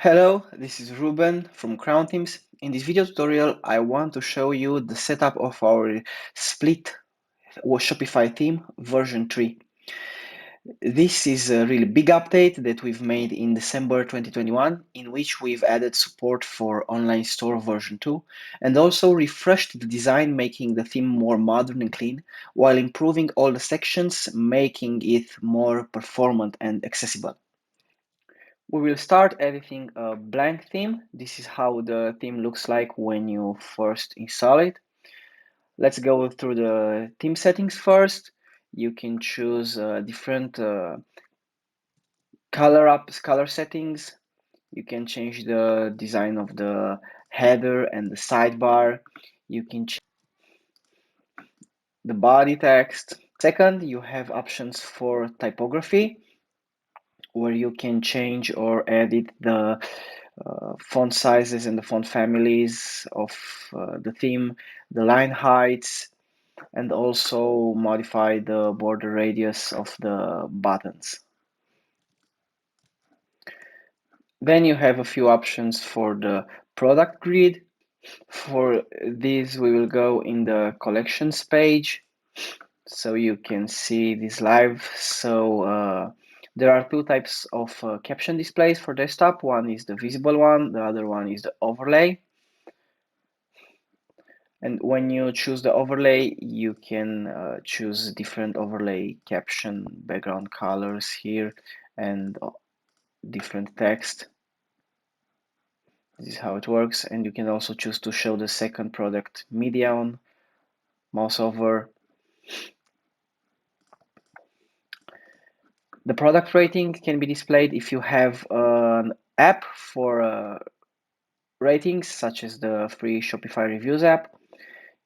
Hello, this is Ruben from Krown Teams. In this video tutorial, I want to show you the setup of our split Shopify theme version 3. This is a really big update that we've made in December 2021, in which we've added support for online store version 2 and also refreshed the design, making the theme more modern and clean, while improving all the sections, making it more performant and accessible. We will start editing a blank theme. This is how the theme looks like when you first install it. Let's go through the theme settings first. You can choose different color settings. You can change the design of the header and the sidebar. You can change the body text. Second, you have options for typography, where you can change or edit the font sizes and the font families of the theme, the line heights, and also modify the border radius of the buttons. Then you have a few options for the product grid. For this, we will go in the collections page, so you can see this live. So there are two types of caption displays for desktop. One is the visible one, the other one is the overlay. And when you choose the overlay, you can choose different overlay caption, background colors here, and different text. This is how it works. And you can also choose to show the second product media on, mouse over. The product rating can be displayed if you have an app for ratings, such as the free Shopify reviews app.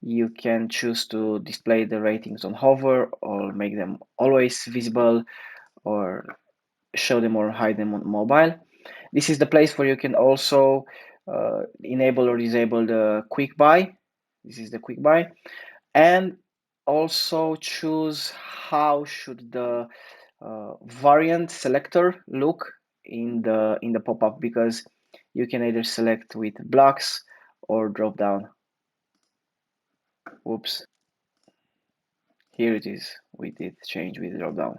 You can choose to display the ratings on hover or make them always visible, or show them or hide them on mobile. This is the place where you can also enable or disable the quick buy. This is the quick buy, and also choose how should the variant selector look in the pop-up, because you can either select with blocks or drop down. Whoops, here it is. We did change with drop down.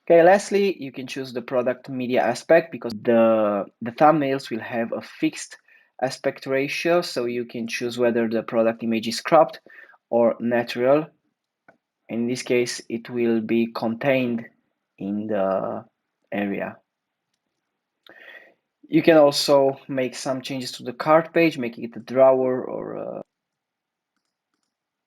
Okay, lastly, you can choose the product media aspect, because the thumbnails will have a fixed aspect ratio, so you can choose whether the product image is cropped or natural. In this case, it will be contained in the area. You can also make some changes to the cart page, making it a drawer or a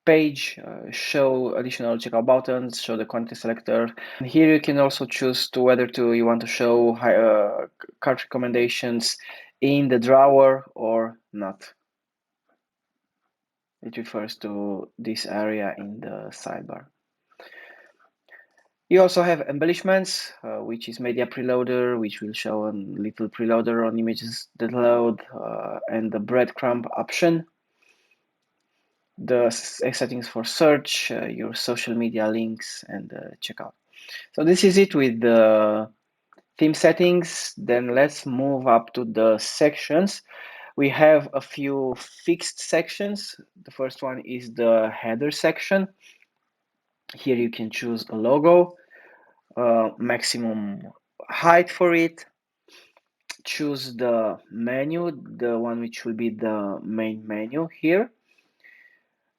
page, show additional checkout buttons, show the content selector. And here you can also choose to whether you want to show cart recommendations in the drawer or not. It refers to this area in the sidebar. You also have embellishments, which is media preloader, which will show a little preloader on images that load, and the breadcrumb option. The settings for search, your social media links, and checkout. So this is it with the theme settings. Then let's move up to the sections. We have a few fixed sections. The first one is the header section. Here you can choose a logo, maximum height for it. Choose the menu, the one which will be the main menu here.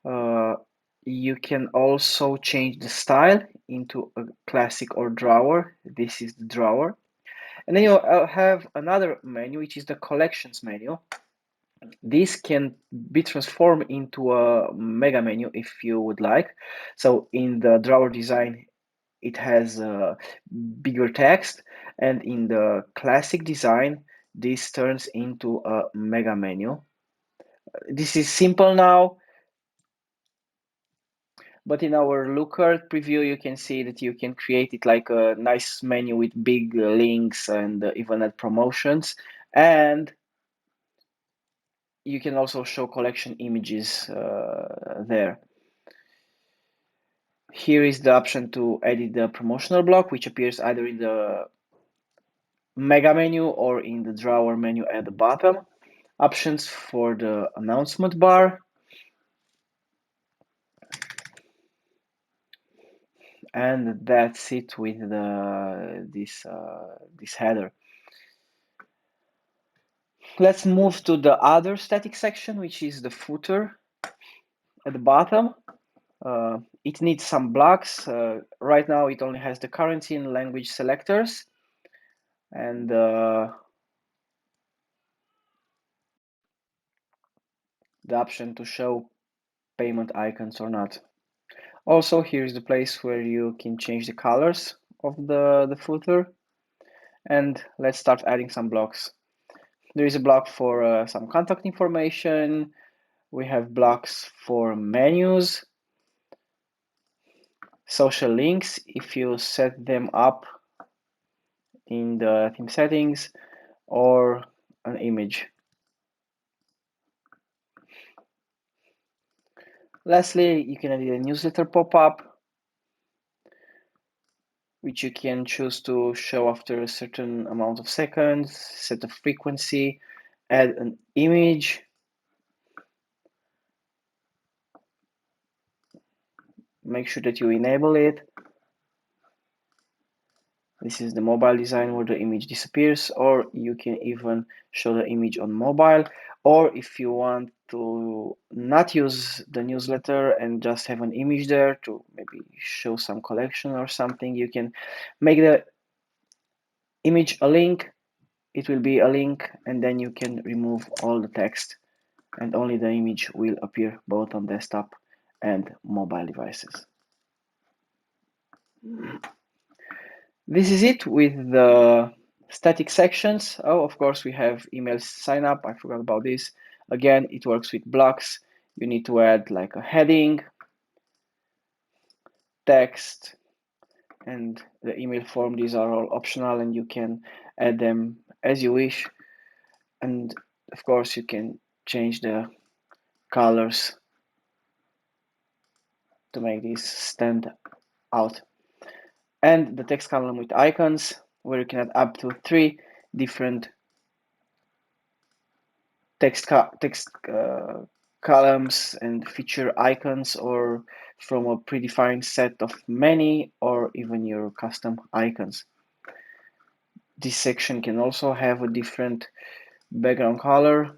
You can also change the style into a classic or drawer. This is the drawer. And then you have another menu, which is the collections menu. This can be transformed into a mega menu if you would like. So in the drawer design, it has bigger text, and in the classic design, this turns into a mega menu. This is simple now, but in our looker preview, you can see that you can create it like a nice menu with big links and even add promotions. And you can also show collection images there. Here is the option to edit the promotional block, which appears either in the mega menu or in the drawer menu at the bottom. Options for the announcement bar. And that's it with this header. Let's move to the other static section, which is the footer at the bottom. It needs some blocks. Right now it only has the currency and language selectors, and the option to show payment icons or not. Also, here's the place where you can change the colors of the footer. And let's start adding some blocks. There is a block for some contact information. We have blocks for menus, social links if you set them up in the theme settings, or an image. Lastly, you can add a newsletter pop-up, which you can choose to show after a certain amount of seconds, set a frequency, add an image, make sure that you enable it. This is the mobile design where the image disappears, or you can even show the image on mobile. Or if you want to not use the newsletter and just have an image there to maybe show some collection or something, you can make the image a link. It will be a link, and then you can remove all the text, and only the image will appear both on desktop and mobile devices. This is it with the static sections. Oh, of course, we have email sign up. I forgot about this. Again, it works with blocks. You need to add like a heading, text, and the email form. These are all optional, and you can add them as you wish. And of course, you can change the colors to make these stand out. And the text column with icons, where you can add up to 3 different text columns and feature icons, or from a predefined set of many, or even your custom icons. This section can also have a different background color.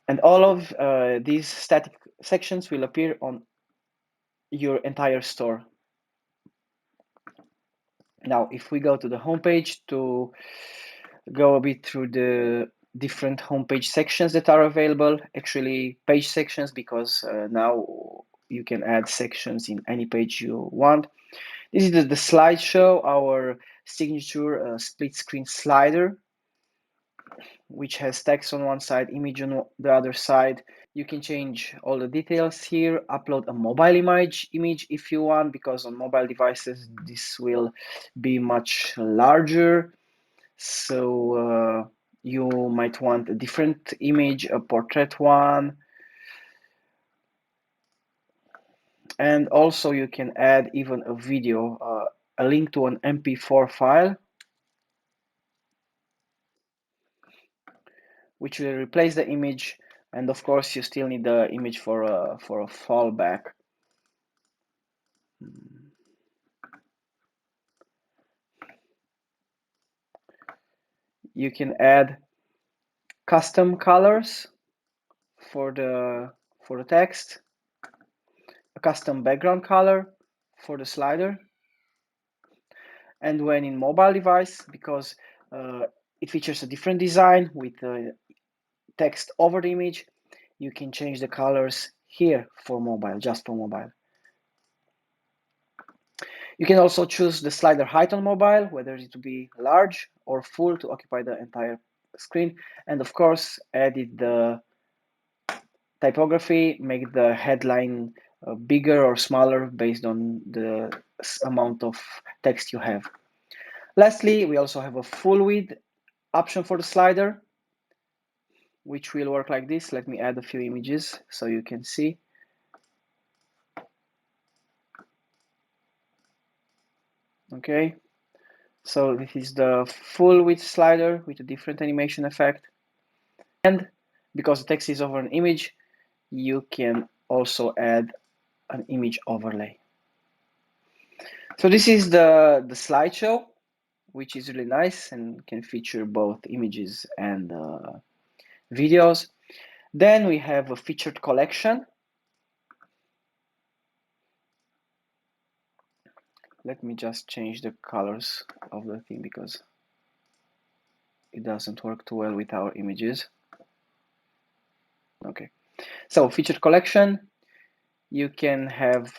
And all of these static sections will appear on your entire store. Now, if we go to the homepage to go a bit through the different homepage sections that are available, actually page sections, because now you can add sections in any page you want. This is the slideshow, our signature split screen slider, which has text on one side, image on the other side. You can change all the details here, upload a mobile image if you want, because on mobile devices this will be much larger. So you might want a different image, a portrait one. And also you can add even a video, a link to an MP4 file, which will replace the image. And of course, you still need the image for a fallback. You can add custom colors for the text, a custom background color for the slider, and when in mobile device, because it features a different design with text over the image, you can change the colors here for mobile, just for mobile. You can also choose the slider height on mobile, whether it to be large or full to occupy the entire screen. And of course, edit the typography, make the headline bigger or smaller based on the amount of text you have. Lastly, we also have a full width option for the slider, which will work like this. Let me add a few images so you can see. Okay, so this is the full width slider with a different animation effect. And because the text is over an image, you can also add an image overlay. So this is the slideshow, which is really nice and can feature both images and videos. Then we have a featured collection. Let me just change the colors of the thing because it doesn't work too well with our images. Okay, so featured collection, you can have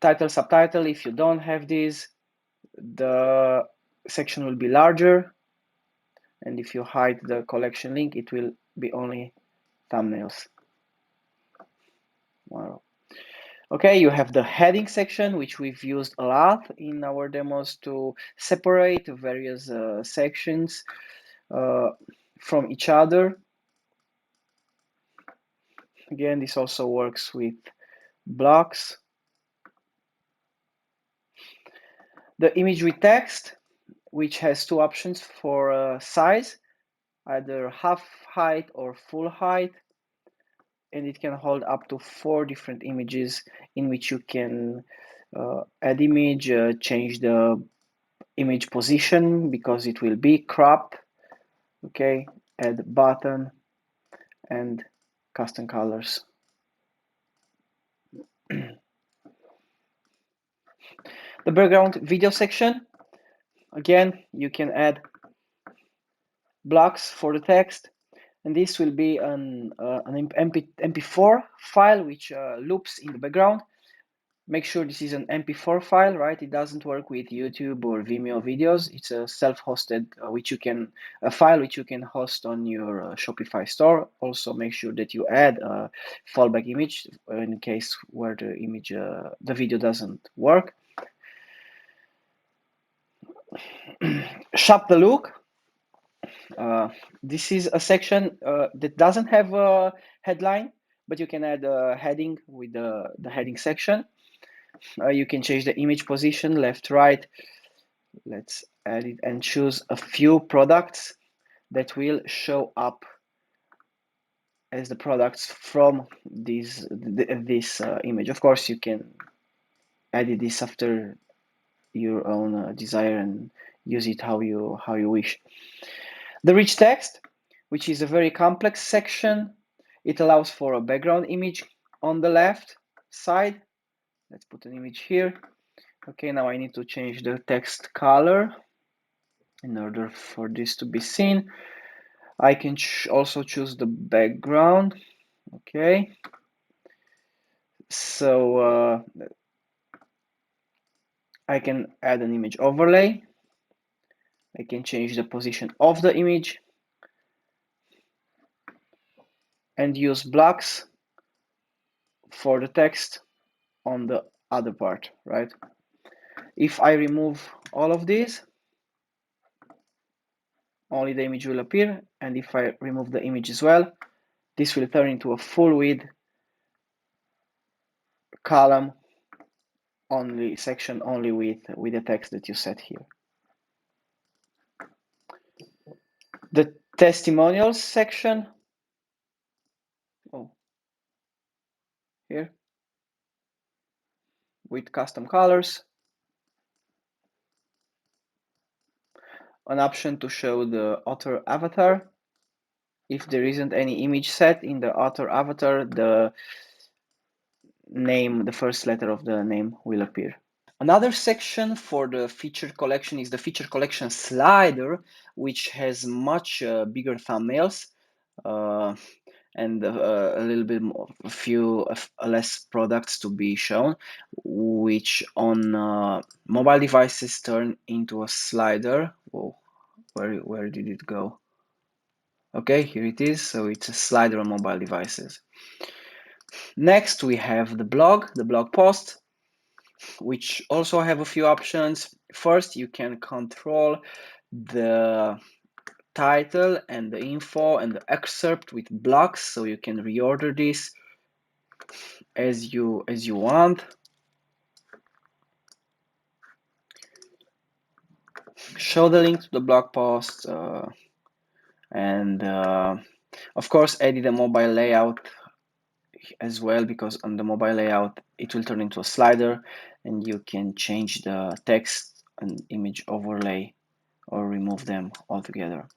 title, subtitle. If you don't have these, the section will be larger, and if you hide the collection link, it will be only thumbnails. Wow. Okay, you have the heading section, which we've used a lot in our demos to separate various sections from each other. Again, this also works with blocks. The imagery text, which has two options for size, either half height or full height, and it can hold up to 4 different images in which you can add image, change the image position because it will be cropped, okay, add button and custom colors. The background video section, again, you can add blocks for the text, and this will be an MP4 file which loops in the background. Make sure this is an MP4 file, right? It doesn't work with YouTube or Vimeo videos. It's a self-hosted, a file which you can host on your Shopify store. Also, make sure that you add a fallback image in case where the image, the video doesn't work. Shop the look. This is a section that doesn't have a headline, but you can add a heading with the heading section. You can change the image position, left, right. Let's add it and choose a few products that will show up as the products from this image. Of course, you can edit this after your own desire and use it how you wish. The rich text, which is a very complex section, it allows for a background image on the left side. Let's put an image here. Okay, now I need to change the text color in order for this to be seen. I can also choose the background. Okay, so I can add an image overlay. I can change the position of the image and use blocks for the text on the other part, right? If I remove all of these, only the image will appear, and if I remove the image as well, this will turn into a full width column only section only with the text that you set here. The testimonials section, here with custom colors, an option to show the author avatar. If there isn't any image set in the author avatar, the name, the first letter of the name will appear. Another section for the featured collection is the featured collection slider, which has much bigger thumbnails and a little bit more, a few less products to be shown, which on mobile devices turn into a slider. Whoa, where did it go? Okay, here it is. So it's a slider on mobile devices. Next, we have the blog post, which also have a few options. First, you can control the title and the info and the excerpt with blocks, so you can reorder this as you want. show the link to the blog post, and of course edit the mobile layout as well, because on the mobile layout it will turn into a slider and you can change the text and image overlay or remove them altogether.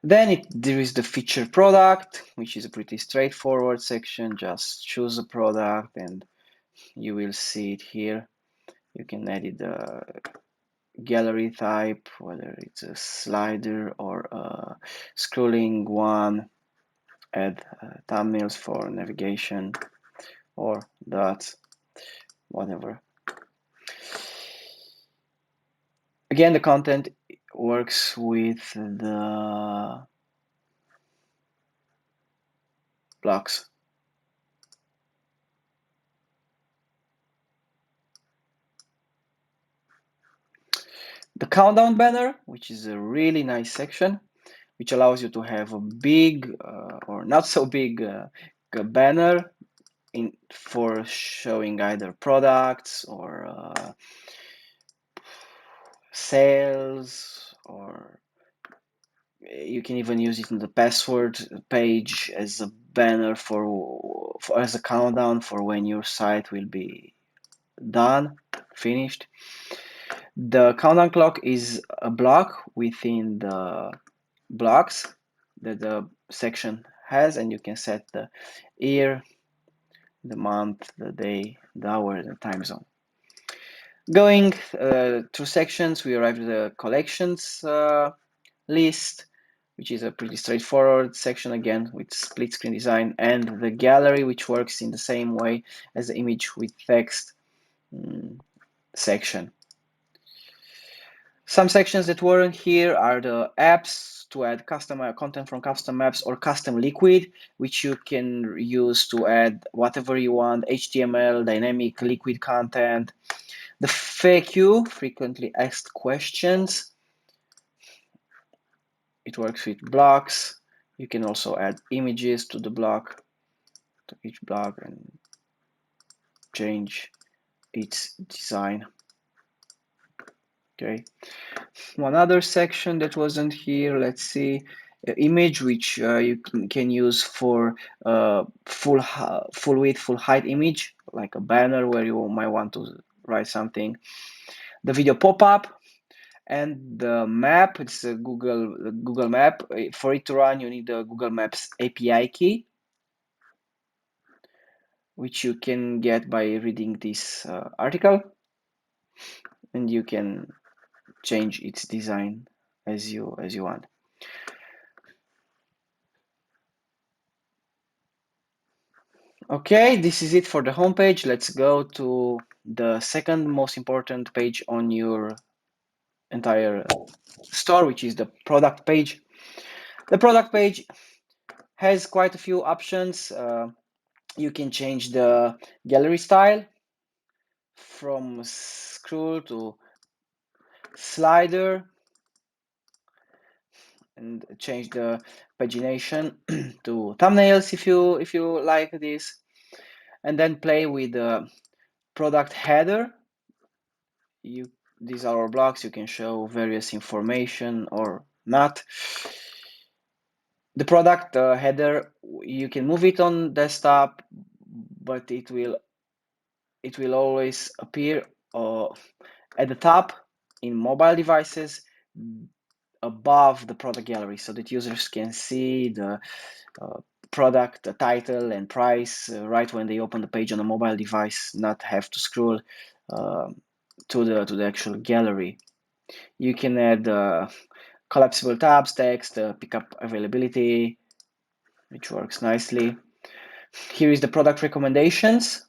Then there is the feature product, which is a pretty straightforward section. Just choose a product and you will see it here. You can edit the gallery type, whether it's a slider or a scrolling one, add thumbnails for navigation or dots, whatever. Again, the content works with the blocks. The countdown banner, which is a really nice section, which allows you to have a big or not so big banner for showing either products or sales, or you can even use it in the password page as a banner for as a countdown for when your site will be done, finished. The countdown clock is a block within the blocks that the section has, and you can set the year, the month, the day, the hour, and the time zone. Going through sections, we arrive at the collections list, which is a pretty straightforward section again with split screen design, and the gallery, which works in the same way as the image with text section. Some sections that weren't here are the apps to add custom content from custom apps, or custom liquid, which you can use to add whatever you want, HTML, dynamic liquid content. The FAQ, frequently asked questions, it works with blocks. You can also add images to the block, to each block, and change its design. Okay. One other section that wasn't here, let's see, image, which you can use for full width, full height image, like a banner where you might want to write something. The video pop-up, and the map, it's a Google map. For it to run, you need the Google Maps API key, which you can get by reading this article, and you can change its design as you want. Okay, this is it for the homepage. Let's go to the second most important page on your entire store, which is the product page. The product page has quite a few options. You can change the gallery style from scroll to slider, and change the pagination to thumbnails if you like this, and then play with the product header. These are our blocks. You can show various information or not. The product header, you can move it on desktop, but it will always appear at the top in mobile devices above the product gallery, so that users can see the product, the title and price right when they open the page on a mobile device, not have to scroll to the actual gallery. You can add collapsible tabs, text, pickup availability, which works nicely. Here is the product recommendations.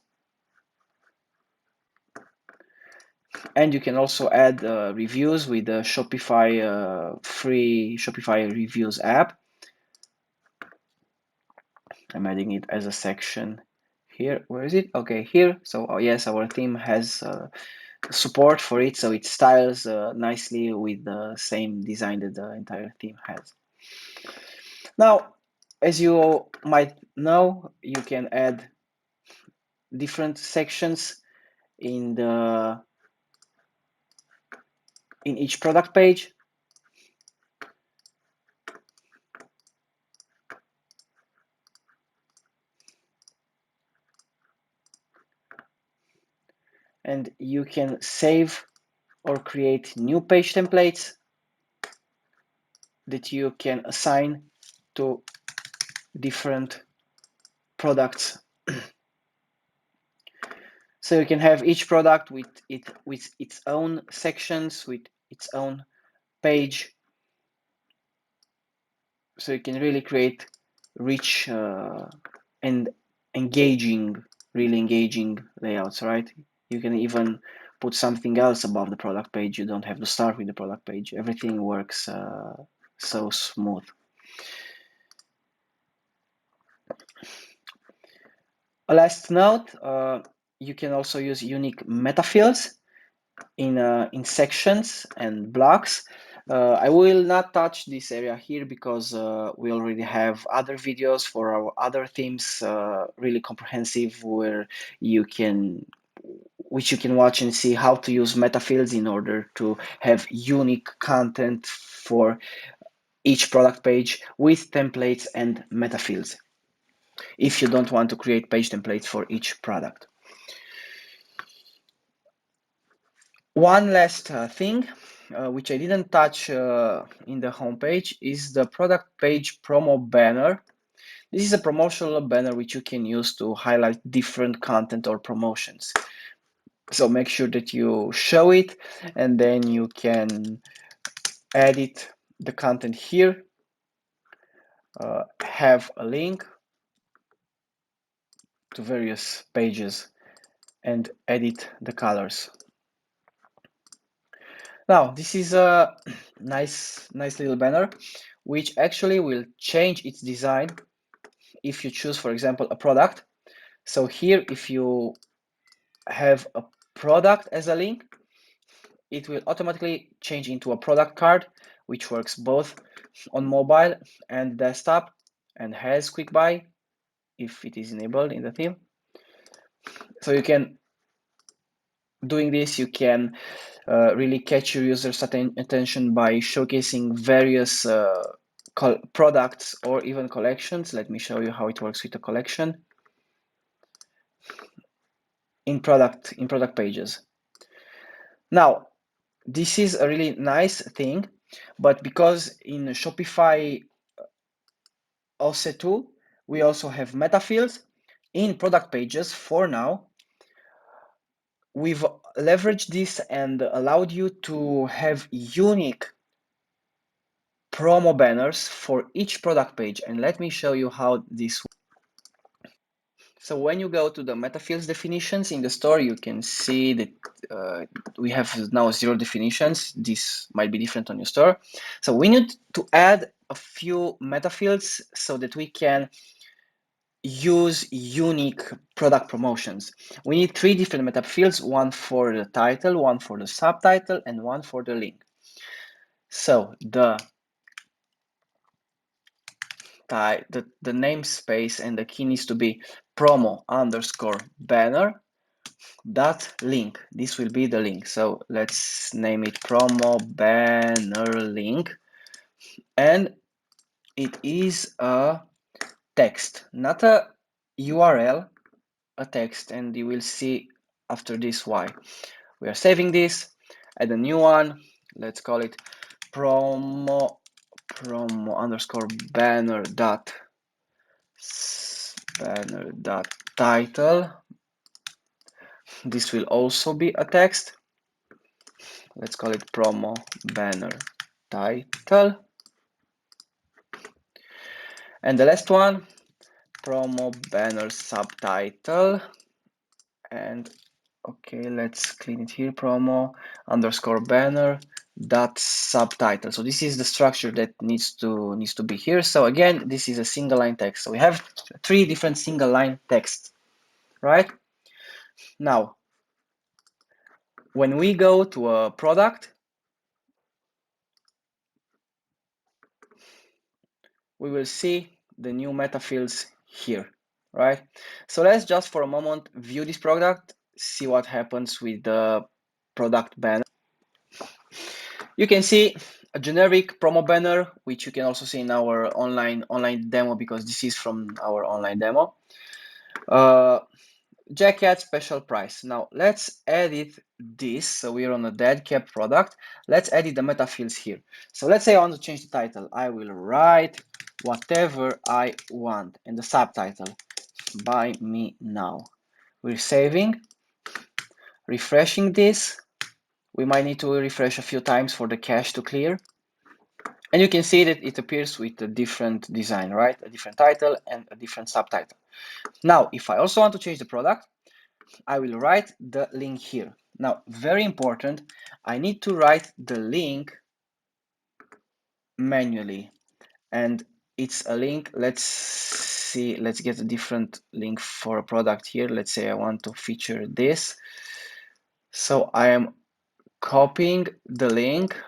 And you can also add reviews with the Shopify free Shopify reviews app. I'm adding it as a section here. Where is it? Okay, here. So yes, our theme has support for it, so it styles nicely with the same design that the entire theme has. Now, as you might know, you can add different sections in the in each product page. And you can save or create new page templates that you can assign to different products. So you can have each product with its own sections, with its own page. So you can really create rich and really engaging layouts, right? You can even put something else above the product page. You don't have to start with the product page. Everything works so smooth. A last note, you can also use unique meta fields in sections and blocks. I will not touch this area here because we already have other videos for our other themes, really comprehensive, which you can watch and see how to use meta fields in order to have unique content for each product page with templates and meta fields, if you don't want to create page templates for each product. One last thing, which I didn't touch in the homepage, is the product page promo banner. This is a promotional banner which you can use to highlight different content or promotions. So make sure that you show it, and then you can edit the content here, have a link to various pages, and edit the colors. Now, this is a nice little banner, which actually will change its design if you choose, for example, a product. So here, if you have a product as a link, it will automatically change into a product card, which works both on mobile and desktop and has quick buy if it is enabled in the theme. So you can, doing this, you can really catch your users' attention by showcasing various products or even collections. Let me show you how it works with a collection in product pages. Now, this is a really nice thing, but because in Shopify also too, we also have meta fields in product pages. For now, we've leveraged this and allowed you to have unique promo banners for each product page. And let me show you how this works. So when you go to the meta fields definitions in the store, you can see that we have now 0 definitions. This might be different on your store. So we need to add a few meta fields so that we can use unique product promotions. We need 3 different meta fields, one for the title, one for the subtitle, and one for the link. So the namespace and the key needs to be promo underscore banner dot link. This will be the link. So let's name it promo banner link. And it is a text, not a URL, a text. And you will see after this why. We are saving this, add a new one. Let's call it promo underscore banner dot title. This will also be a text. Let's call it promo banner title. And the last one, promo banner subtitle. And okay, let's clean it here, promo underscore banner dot subtitle. So this is the structure that needs to be here. So again, this is a single line text. So we have 3 different single line text, right? Now, when we go to a product, we will see the new meta fields here, right? So let's just for a moment view this product, see what happens with the product banner. You can see a generic promo banner, which you can also see in our online demo, because this is from our online demo. Jacket special price. Now let's edit this. So we're on a dead cap product. Let's edit the meta fields here. So let's say I want to change the title. I will write whatever I want, and the subtitle, buy me now. We're saving, refreshing this. We might need to refresh a few times for the cache to clear. And you can see that it appears with a different design, right? A different title and a different subtitle. Now, if I also want to change the product, I will write the link here. Now, very important, I need to write the link manually. And it's a link, let's see, let's get a different link for a product here. Let's say I want to feature this. So I am copying the link,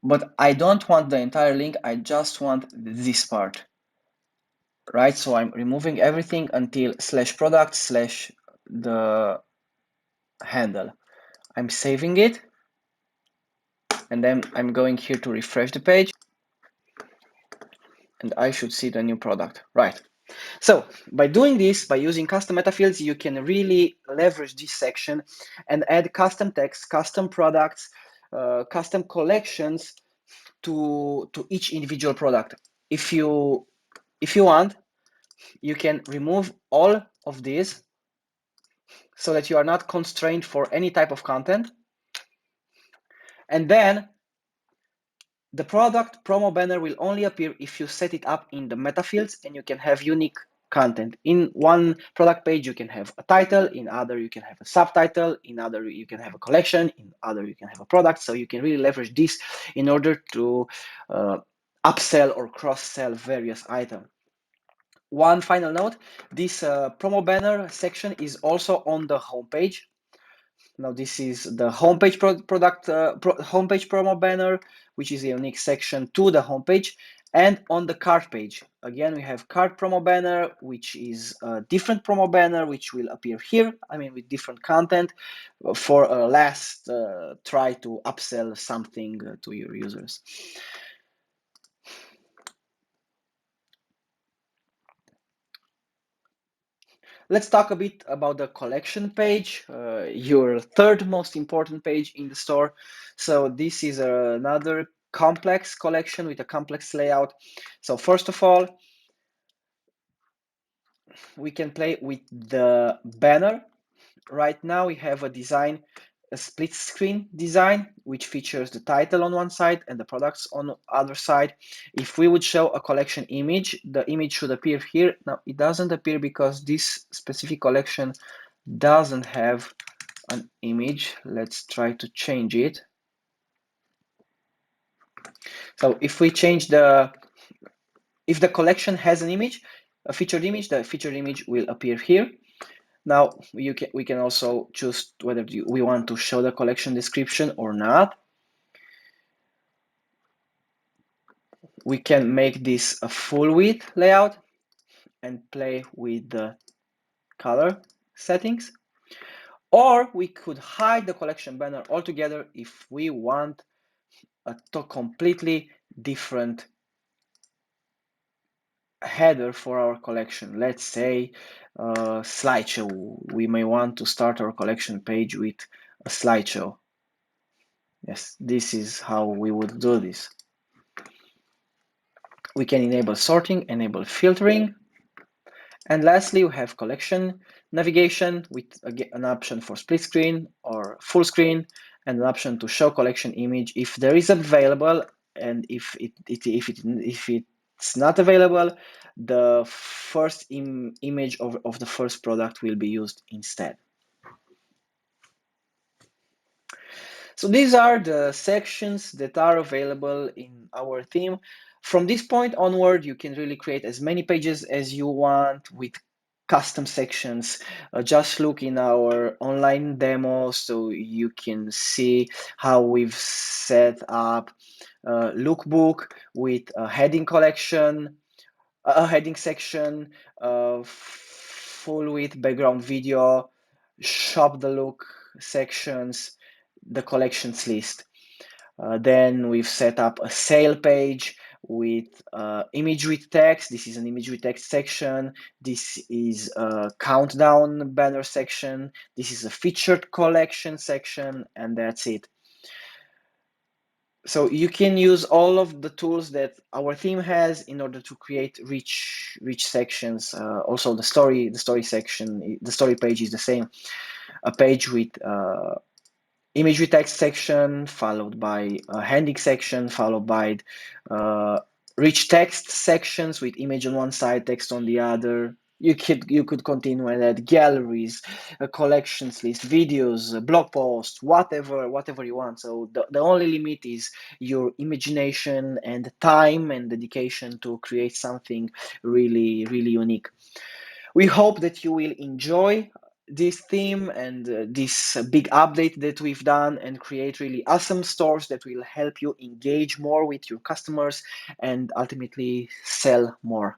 but I don't want the entire link, I just want this part, right? So I'm removing everything until /product/ the handle. I'm saving it, and then I'm going here to refresh the page, and I should see the new product, right? So by doing this, by using custom meta fields, you can really leverage this section and add custom text, custom products, custom collections to each individual product. If you want, you can remove all of these so that you are not constrained for any type of content. And then the product promo banner will only appear if you set it up in the meta fields, and you can have unique content. In one product page, you can have a title, in other, you can have a subtitle, in other, you can have a collection, in other, you can have a product. So you can really leverage this in order to upsell or cross-sell various items. One final note, this promo banner section is also on the homepage. Now this is the homepage homepage promo banner, which is a unique section to the homepage. And on the cart page, again, we have cart promo banner, which is a different promo banner, which will appear here. I mean, with different content for a last try to upsell something to your users. Let's talk a bit about the collection page, your third most important page in the store. So this is another complex collection with a complex layout. So first of all, we can play with the banner. Right now we have a split screen design, which features the title on one side and the products on the other side. If we would show a collection image, the image should appear here. Now it doesn't appear because this specific collection doesn't have an image. Let's try to change it. So if we change if the collection has an image, a featured image, the featured image will appear here. Now we can also choose whether we want to show the collection description or not. We can make this a full width layout and play with the color settings. Or we could hide the collection banner altogether if we want a completely different header for our collection. Let's say slideshow. We may want to start our collection page with a slideshow. Yes, this is how we would do this. We can enable sorting, enable filtering. And lastly, we have collection navigation with an option for split screen or full screen, and an option to show collection image if there is available, and if it's not available, the first image of the first product will be used instead. So these are the sections that are available in our theme. From this point onward, you can really create as many pages as you want with custom sections. Just look in our online demo so you can see how we've set up a lookbook with a heading collection, a heading section, full width background video, shop the look sections, the collections list. Then we've set up a sale page with imagery text. This is an imagery text section. This is a countdown banner section. This is a featured collection section, and that's it. So you can use all of the tools that our theme has in order to create rich sections. Also, the story section, the story page is the same. A page with imagery text section, followed by a heading section, followed by rich text sections with image on one side, text on the other. You could continue and add galleries, a collections list, videos, a blog posts, whatever you want. So the only limit is your imagination and time and dedication to create something really unique. We hope that you will enjoy this theme and this big update that we've done, and create really awesome stores that will help you engage more with your customers and ultimately sell more.